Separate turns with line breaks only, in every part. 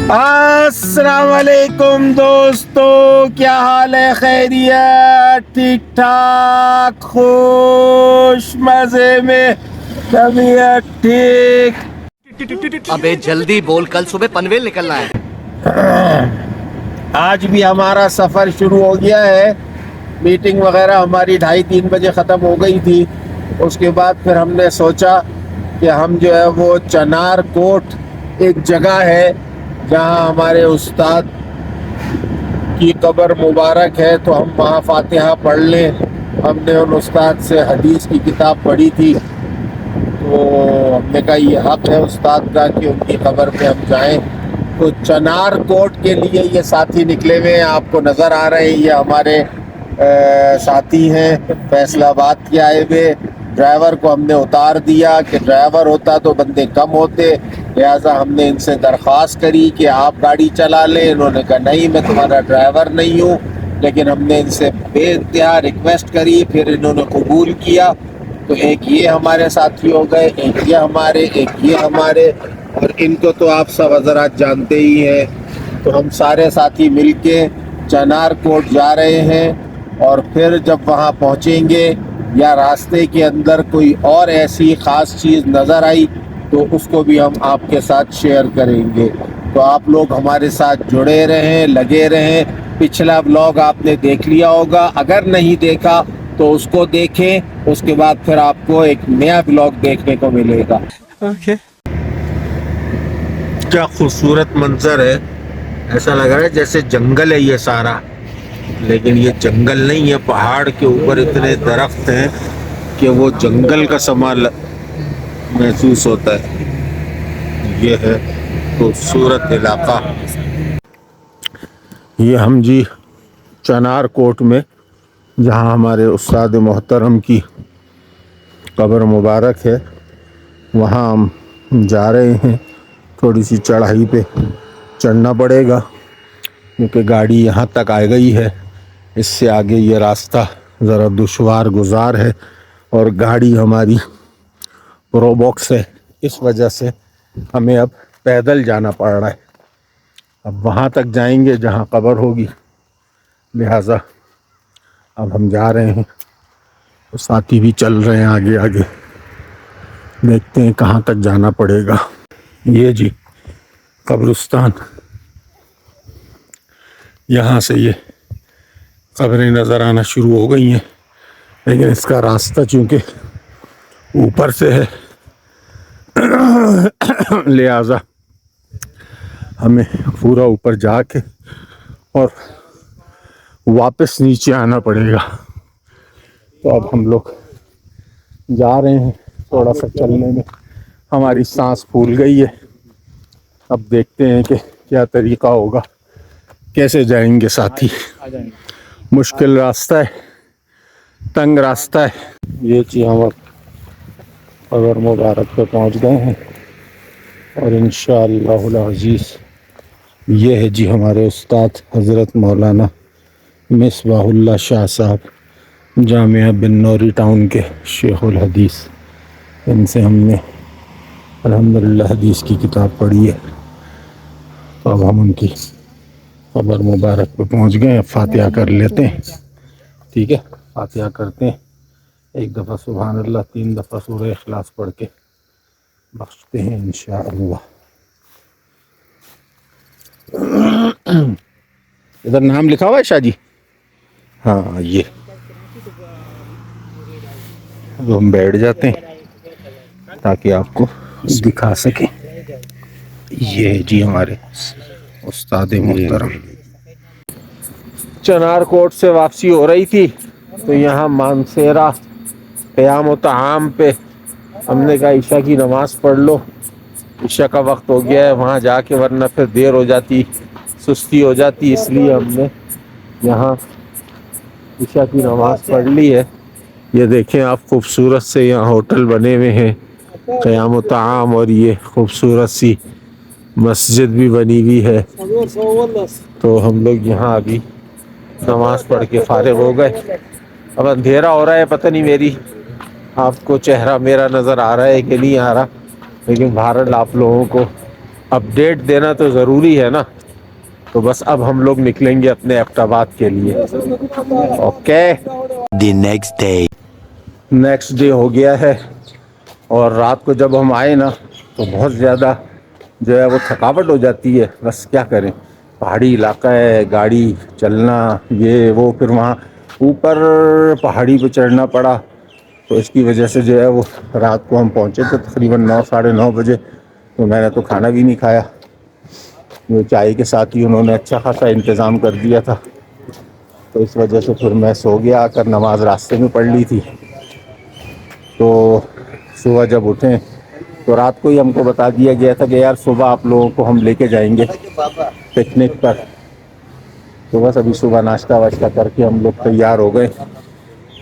السلام علیکم دوستو، کیا حال ہے؟ خیریت؟ ٹھیک ٹھاک؟ خوش مزے میں؟ طبیعت ٹھیک؟
ابے جلدی بول، کل صبح پنویل نکلنا ہے۔
آج بھی ہمارا سفر شروع ہو گیا ہے۔ میٹنگ وغیرہ ہماری 2:30-3 بجے ختم ہو گئی تھی۔ اس کے بعد پھر ہم نے سوچا کہ ہم جو ہے وہ چنار کوٹ ایک جگہ ہے جہاں ہمارے استاد کی قبر مبارک ہے، تو ہم وہاں فاتحہ پڑھ لیں۔ ہم نے ان استاد سے حدیث کی کتاب پڑھی تھی، تو ہم نے کہا یہ حق ہے استاد کا کہ ان کی قبر پہ ہم جائیں۔ تو چنار کوٹ کے لیے یہ ساتھی نکلے ہوئے ہیں، آپ کو نظر آ رہے ہیں، یہ ہمارے ساتھی ہیں فیصل آباد کے آئے ہوئے۔ ڈرائیور کو ہم نے اتار دیا کہ ڈرائیور ہوتا تو بندے کم ہوتے، لہٰذا ہم نے ان سے درخواست کری کہ آپ گاڑی چلا لیں۔ انہوں نے کہا نہیں، میں تمہارا ڈرائیور نہیں ہوں، لیکن ہم نے ان سے بے انتہا ریکویسٹ کری، پھر انہوں نے قبول کیا۔ تو ایک یہ ہمارے ساتھی ہو گئے، ایک یہ ہمارے، ایک یہ ہمارے، اور ان کو تو آپ سب حضرات جانتے ہی ہیں۔ تو ہم سارے ساتھی مل کے چنار کوٹ جا رہے ہیں، اور پھر جب وہاں پہنچیں گے یا راستے کے اندر کوئی اور ایسی خاص چیز نظر آئی تو اس کو بھی ہم آپ کے ساتھ شیئر کریں گے۔ تو آپ لوگ ہمارے ساتھ جڑے رہیں، لگے رہیں۔ پچھلا بلاگ آپ نے دیکھ لیا ہوگا، اگر نہیں دیکھا تو اس کو دیکھیں، اس کے بعد پھر آپ کو ایک نیا بلاگ دیکھنے کو ملے گا۔ کیا خوبصورت منظر ہے، ایسا لگ رہا ہے جیسے جنگل ہے یہ سارا، لیکن یہ جنگل نہیں ہے۔ پہاڑ کے اوپر اتنے درخت ہیں کہ وہ جنگل کا سما محسوس ہوتا ہے۔ یہ ہے خوبصورت علاقہ۔ یہ ہم جی چنار کوٹ میں، جہاں ہمارے استاد محترم کی قبر مبارک ہے، وہاں ہم جا رہے ہیں۔ تھوڑی سی چڑھائی پہ چڑھنا پڑے گا کیونکہ گاڑی یہاں تک آ گئی ہے، اس سے آگے یہ راستہ ذرا دشوار گزار ہے، اور گاڑی ہماری پرو باکس ہے، اس وجہ سے ہمیں اب پیدل جانا پڑ رہا ہے۔ اب وہاں تک جائیں گے جہاں قبر ہوگی، لہٰذا اب ہم جا رہے ہیں، تو ساتھی بھی چل رہے ہیں آگے آگے، دیکھتے ہیں کہاں تک جانا پڑے گا۔ یہ جی قبرستان، یہاں سے یہ قبریں نظر آنا شروع ہو گئی ہیں، لیکن اس کا راستہ چونکہ اوپر سے ہے، لہذا ہمیں پورا اوپر جا کے اور واپس نیچے آنا پڑے گا۔ تو اب ہم لوگ جا رہے ہیں، تھوڑا سا چلنے میں ہماری سانس پھول گئی ہے۔ اب دیکھتے ہیں کہ کیا طریقہ ہوگا، کیسے جائیں گے ساتھی۔ مشکل راستہ ہے، تنگ راستہ ہے۔ یہ چیز ہم اب قبر مبارک پہ پہنچ گئے ہیں، اور انشاءاللہ العزیز یہ ہے جی ہمارے استاد حضرت مولانا مصباح اللہ شاہ صاحب، جامعہ بن نوری ٹاؤن کے شیخ الحدیث۔ ان سے ہم نے الحمدللہ حدیث کی کتاب پڑھی ہے۔ تو اب ہم ان کی قبر مبارک پہ پہنچ گئے، فاتحہ کر لیتے ہیں، ٹھیک ہے؟ فاتحہ کرتے ہیں، ایک دفعہ سبحان اللہ، 3 دفعہ سورہ اخلاص پڑھ کے بخشتے ہیں انشاءاللہ۔ ادھر نام لکھا ہوا ہے شاہ جی؟ ہاں، یہ اب ہم بیٹھ جاتے ہیں تاکہ آپ کو دکھا سکیں۔ یہ جی ہمارے استاد محترم۔ چنار کوٹ سے واپسی ہو رہی تھی تو یہاں مانسیرا قیام و طعام پہ ہم نے کہا عشاء کی نماز پڑھ لو، عشاء کا وقت ہو گیا ہے وہاں جا کے، ورنہ پھر دیر ہو جاتی، سستی ہو جاتی، اس لیے ہم نے یہاں عشاء کی نماز پڑھ لی ہے۔ یہ دیکھیں آپ، خوبصورت سے یہاں ہوٹل بنے ہوئے ہیں، قیام و طعام، اور یہ خوبصورت سی مسجد بھی بنی ہوئی ہے۔ تو ہم لوگ یہاں ابھی نماز پڑھ کے فارغ ہو گئے۔ اب اندھیرا ہو رہا ہے، پتہ نہیں میری آپ کو چہرہ میرا نظر آ رہا ہے کہ نہیں آ رہا، لیکن بہرحال آپ لوگوں کو اپڈیٹ دینا تو ضروری ہے نا. تو بس اب ہم لوگ نکلیں گے اپنے ایبٹ آباد کے لیے. Okay.
The next day.
Next day ہو گیا ہے اور رات کو جب ہم آئے نا تو بہت زیادہ جو ہے وہ تھکاوٹ ہو جاتی ہے. بس کیا کریں, پہاڑی علاقہ ہے, گاڑی چلنا یہ وہ, پھر وہاں اوپر پہاڑی پہ چڑھنا پڑا. تو اس کی وجہ سے جو ہے وہ رات کو ہم پہنچے تھے تقریباً 9 ساڑھے 9 بجے. تو میں نے تو کھانا بھی نہیں کھایا. وہ چائے کے ساتھ ہی انہوں نے اچھا خاصا انتظام کر دیا تھا. تو اس وجہ سے پھر میں سو گیا, آ کر نماز راستے میں پڑھ لی تھی. تو صبح جب اٹھیں تو رات کو ہی ہم کو بتا دیا گیا تھا کہ یار صبح آپ لوگوں کو ہم لے کے جائیں گے پکنک پر. تو بس ابھی صبح ناشتہ واشتہ کر کے ہم لوگ تیار ہو گئے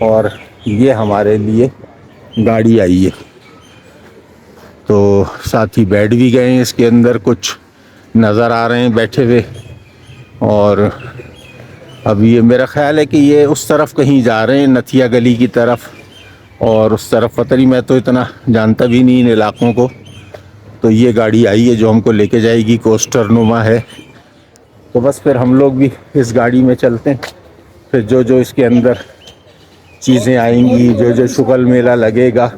اور یہ ہمارے لیے گاڑی آئی ہے. تو ساتھ ہی بیٹھ بھی گئے ہیں اس کے اندر, کچھ نظر آ رہے ہیں بیٹھے ہوئے. اور اب یہ میرا خیال ہے کہ یہ اس طرف کہیں جا رہے ہیں, نتھیا گلی کی طرف. اور اس طرف پتہ نہیں, میں تو اتنا جانتا بھی نہیں ان علاقوں کو. تو یہ گاڑی آئی ہے جو ہم کو لے کے جائے گی, کوسٹر نما ہے. تو بس پھر ہم لوگ بھی اس گاڑی میں چلتے ہیں. پھر جو جو اس کے اندر چیزیں آئیں گی, جو جو شگل میلہ لگے گا,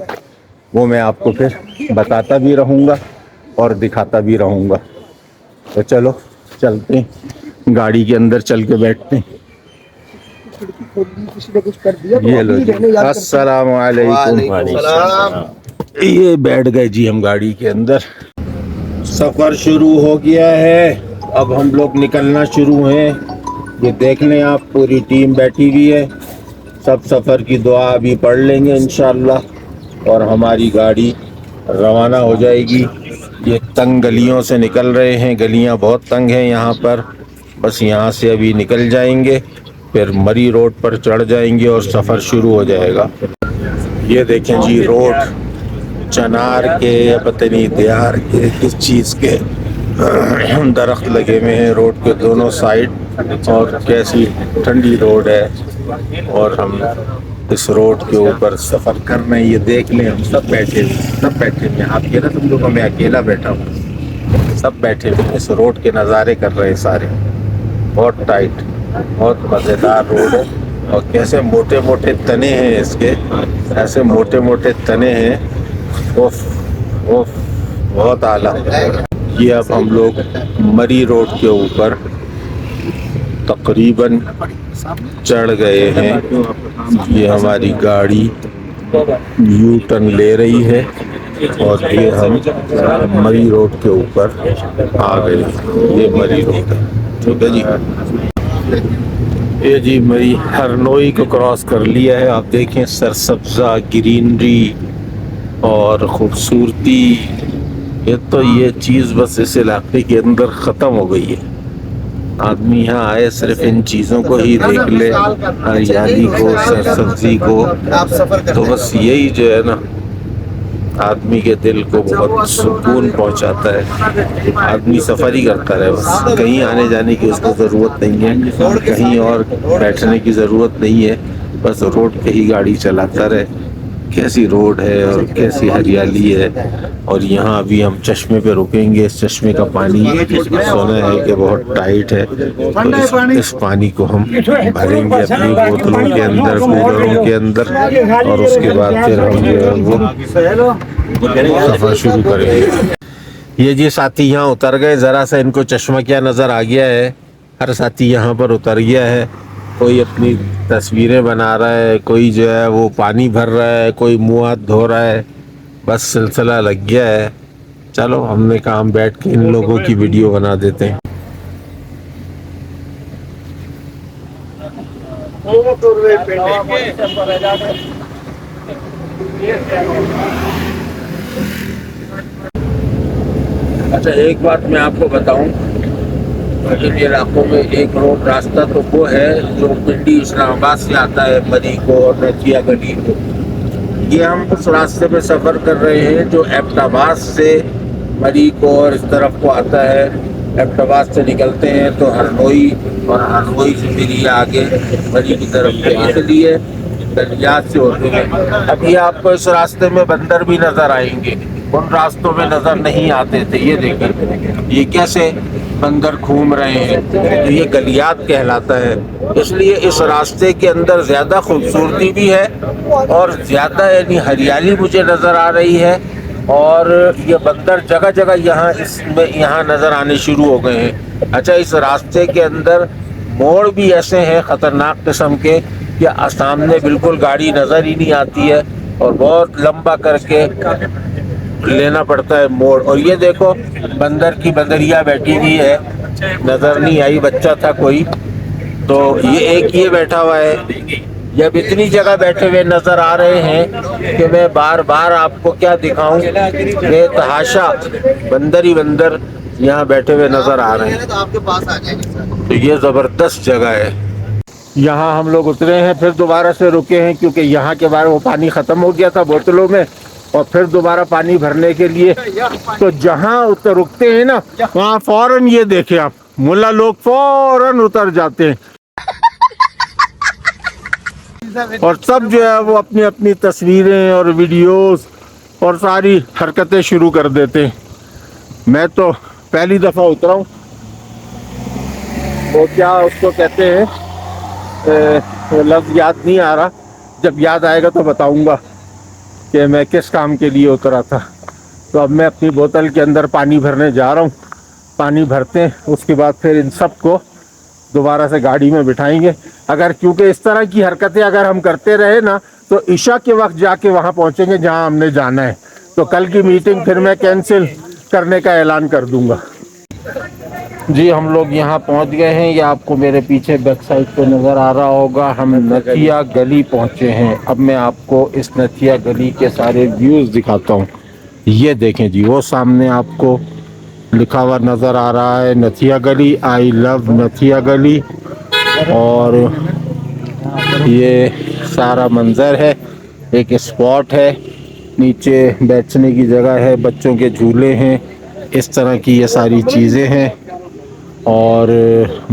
وہ میں آپ کو پھر بتاتا بھی رہوں گا اور دکھاتا بھی رہوں گا. تو چلو چلتے ہیں, گاڑی کے اندر چل کے بیٹھتے ہیں. یہ لو جی, السلام علیکم. یہ بیٹھ گئے جی ہم گاڑی کے اندر. سفر شروع ہو گیا ہے, اب ہم لوگ نکلنا شروع ہیں. یہ دیکھ لیں آپ, پوری ٹیم بیٹھی ہوئی ہے. سب سفر کی دعا بھی پڑھ لیں گے انشاءاللہ اور ہماری گاڑی روانہ ہو جائے گی. یہ تنگ گلیوں سے نکل رہے ہیں, گلیاں بہت تنگ ہیں یہاں پر. بس یہاں سے ابھی نکل جائیں گے, پھر مری روڈ پر چڑھ جائیں گے اور سفر شروع ہو جائے گا. یہ دیکھیں جی روڈ, چنار کے یا پتہ نہیں دیار کے کس چیز کے درخت لگے ہوئے ہیں روڈ کے دونوں سائڈ. اور کیسی ٹھنڈی روڈ ہے, اور ہم اس روڈ کے اوپر سفر کر رہے ہیں. یہ دیکھ لیں ہم سب بیٹھے ہیں. آپ یہ نہ سمجھو کہ میں اکیلا بیٹھا ہوں, سب بیٹھے ہوئے اس روڈ کے نظارے کر رہے ہیں سارے. بہت ٹائٹ, بہت مزیدار روڈ ہے. اور کیسے موٹے موٹے تنے ہیں اس کے, ایسے موٹے موٹے تنے ہیں. اوف اوف, بہت اعلیٰ. یہ اب ہم لوگ مری روڈ کے اوپر تقریباً چڑھ گئے ہیں. یہ ہماری گاڑی یو ٹرن لے رہی ہے اور یہ ہم مری روڈ کے اوپر آ گئے. یہ مری روڈ ہے, ٹھیک ہے جی. یہ جی مری ہرنوئی کو کراس کر لیا ہے. آپ دیکھیں سرسبزہ گرینری اور خوبصورتی. یہ چیز بس اس علاقے کے اندر ختم ہو گئی ہے. آدمی یہاں آئے صرف ان چیزوں کو ہی دیکھ لے, ہریالی کو, سرسبزی کو. تو بس یہی جو ہے نا آدمی کے دل کو بہت سکون پہنچاتا ہے. آدمی سفر ہی کرتا رہے, بس کہیں آنے جانے کی اس کو ضرورت نہیں ہے, کہیں اور بیٹھنے کی ضرورت نہیں ہے. بس روڈ پہ ہی گاڑی چلاتا رہے. کیسی روڈ ہے اور کیسی ہریالی ہے. اور یہاں ابھی ہم چشمے پہ رکیں گے. اس چشمے کا پانی سنا ہے کہ بہت ٹائٹ ہے, تو اس پانی کو ہم بھریں گے اپنی بوتلوں کے اندر, کولروں کے اندر, اور اس کے بعد پھر ہم جو ہے وہ سفر شروع کریں گے. یہ جی ساتھی یہاں اتر گئے. ذرا سا ان کو چشمہ کیا نظر آ گیا ہے. ہر ساتھی یہاں پر اتر گیا ہے. کوئی اپنی تصویریں بنا رہا ہے, کوئی جو ہے وہ پانی بھر رہا ہے, کوئی منہ ہاتھ دھو رہا ہے. بس سلسلہ لگ گیا ہے. چلو ہم نے کہا ہم بیٹھ کے ان لوگوں کی ویڈیو بنا دیتے ہیں. اچھا ایک بات میں آپ کو بتاؤں, ان علاقوں میں ایک روڈ راستہ تو وہ ہے جو پنڈی اسلام آباد سے آتا ہے مری کو اور نتھیا گلی کو. یہ ہم اس راستے پہ سفر کر رہے ہیں جو ایبٹ آباد سے مری کو اور اس طرف کو آتا ہے. ایبٹ آباد سے نکلتے ہیں تو ہرنوئی, اور ہرنوئی سے پھر یہ آگے مری کی طرف سے, اس لیے دریات سے ہوتے ہیں. ابھی آپ کو اس راستے میں بندر بھی نظر آئیں گے. ان راستوں میں نظر نہیں آتے تھے. یہ دیکھیں یہ کیسے بندر گھوم رہے ہیں. تو یہ گلیات کہلاتا ہے. اس لیے اس راستے کے اندر زیادہ خوبصورتی بھی ہے اور زیادہ یعنی ہریالی مجھے نظر آ رہی ہے. اور یہ بندر جگہ جگہ یہاں نظر آنے شروع ہو گئے ہیں. اچھا اس راستے کے اندر موڑ بھی ایسے ہیں خطرناک قسم کے کہ سامنے بالکل گاڑی نظر ہی نہیں آتی ہے اور بہت لمبا کر کے لینا پڑتا ہے موڑ. اور یہ دیکھو بندر کی بندریا بیٹھی ہوئی ہے, نظر نہیں آئی, بچہ تھا کوئی. تو یہ ایک یہ بیٹھا ہوا ہے. جب اتنی جگہ بیٹھے ہوئے نظر آ رہے ہیں کہ میں بار بار آپ کو کیا دکھاؤں, بے تحاشا بندر ہی بندر یہاں بیٹھے ہوئے نظر آ رہے ہیں. تو یہ زبردست جگہ ہے. یہاں ہم لوگ اترے ہیں, پھر دوبارہ سے رکے ہیں کیونکہ یہاں کے بعد وہ پانی ختم ہو گیا تھا بوتلوں میں, اور پھر دوبارہ پانی بھرنے کے لیے. تو جہاں رکتے ہیں نا وہاں فوراً یہ دیکھیں آپ ملا لوگ فوراً اتر جاتے ہیں اور سب جو ہے وہ اپنی اپنی تصویریں اور ویڈیوز اور ساری حرکتیں شروع کر دیتے ہیں. میں تو پہلی دفعہ اترا ہوں. وہ کیا اس کو کہتے ہیں, لفظ یاد نہیں آ رہا, جب یاد آئے گا تو بتاؤں گا کہ میں کس کام کے لیے اترا تھا. تو اب میں اپنی بوتل کے اندر پانی بھرنے جا رہا ہوں. پانی بھرتے ہیں اس کے بعد پھر ان سب کو دوبارہ سے گاڑی میں بٹھائیں گے. اگر کیونکہ اس طرح کی حرکتیں اگر ہم کرتے رہے نا تو عشاء کے وقت جا کے وہاں پہنچیں گے جہاں ہم نے جانا ہے. تو کل کی میٹنگ پھر میں کینسل کرنے کا اعلان کر دوں گا. جی ہم لوگ یہاں پہنچ گئے ہیں. یہ آپ کو میرے پیچھے بیک سائڈ پہ نظر آ رہا ہوگا, ہم نتھیا گلی پہنچے ہیں. اب میں آپ کو اس نتھیا گلی کے سارے ویوز دکھاتا ہوں. یہ دیکھیں جی وہ سامنے آپ کو لکھا ہوا نظر آ رہا ہے نتھیا گلی, آئی لو نتھیا گلی. اور یہ سارا منظر ہے. ایک اسپاٹ ہے, نیچے بیٹھنے کی جگہ ہے, بچوں کے جھولے ہیں, اس طرح کی یہ ساری چیزیں ہیں. اور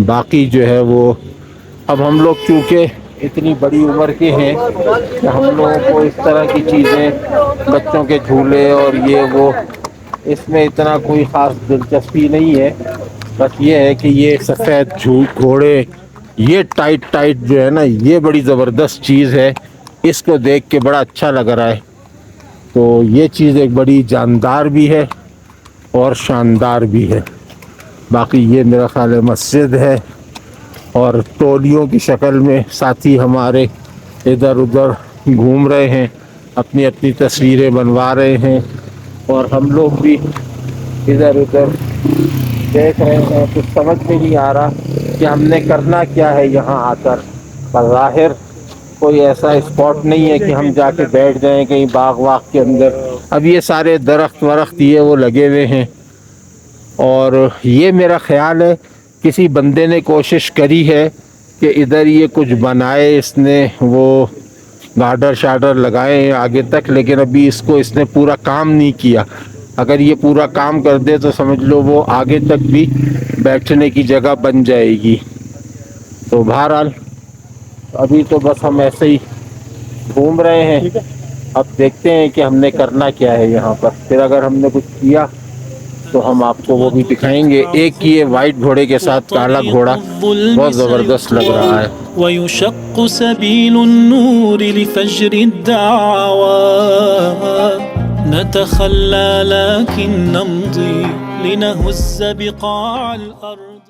باقی جو ہے وہ اب ہم لوگ چونکہ اتنی بڑی عمر کے ہیں کہ ہم لوگوں کو اس طرح کی چیزیں, بچوں کے جھولے اور یہ وہ, اس میں اتنا کوئی خاص دلچسپی نہیں ہے. بس یہ ہے کہ یہ سفید گھوڑے, یہ ٹائٹ جو ہے نا, یہ بڑی زبردست چیز ہے. اس کو دیکھ کے بڑا اچھا لگ رہا ہے. تو یہ چیز ایک بڑی جاندار بھی ہے اور شاندار بھی ہے. باقی یہ میرا خیال ہے مسجد ہے, اور تولیوں کی شکل میں ساتھی ہمارے ادھر ادھر گھوم رہے ہیں, اپنی اپنی تصویریں بنوا رہے ہیں, اور ہم لوگ بھی ادھر ادھر دیکھ رہے ہیں. کچھ سمجھ میں نہیں آ رہا کہ ہم نے کرنا کیا ہے یہاں آ کر. بظاہر کوئی ایسا اسپاٹ نہیں ہے کہ ہم جا کے بیٹھ جائیں کہیں باغ واغ کے اندر. اب یہ سارے درخت ورخت یہ وہ لگے ہوئے ہیں, اور یہ میرا خیال ہے کسی بندے نے کوشش کری ہے کہ ادھر یہ کچھ بنائے, اس نے وہ گارڈر شارڈر لگائے ہیں آگے تک, لیکن ابھی اس نے پورا کام نہیں کیا. اگر یہ پورا کام کر دے تو سمجھ لو وہ آگے تک بھی بیٹھنے کی جگہ بن جائے گی. تو بہرحال ابھی تو بس ہم ایسے ہی گھوم رہے ہیں. اب دیکھتے ہیں کہ ہم نے کرنا کیا ہے یہاں پر. پھر اگر ہم نے کچھ کیا تو ہم آپ کو وہ بھی دکھائیں گے. ایک یہ وائٹ گھوڑے کے ساتھ کالا گھوڑا بہت زبردست لگ رہا ہے.
ويشق سبيل النور لفجر الدعوى نتخلى لكن نمضي لنهز بقاع الأرض.